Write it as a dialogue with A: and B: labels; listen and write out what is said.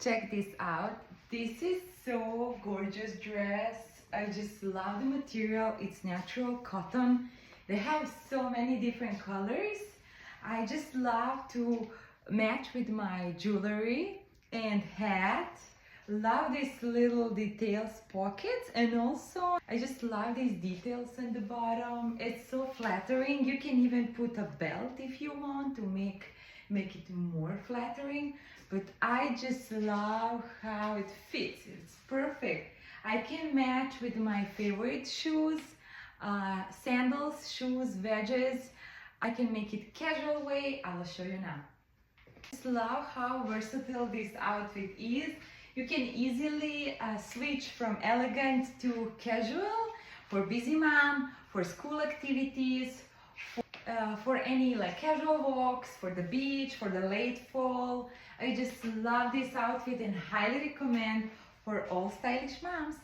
A: Check this out. This is so gorgeous dress. I just love the material. It's natural cotton. They have so many different colors. I just love to match with my jewelry and hat. Love these little details pockets, and also I just love these details in the bottom. It's so flattering. You can even put a belt if you want to make it more flattering, but I just love how it fits. It's perfect. I can match with my favorite shoes, sandals, shoes, wedges. I can make it casual way. I'll show you now. I just love how versatile this outfit is. You can easily switch from elegant to casual for busy mom, for school activities, for any like casual walks, for the beach, for the late fall. I just love this outfit and highly recommend for all stylish moms.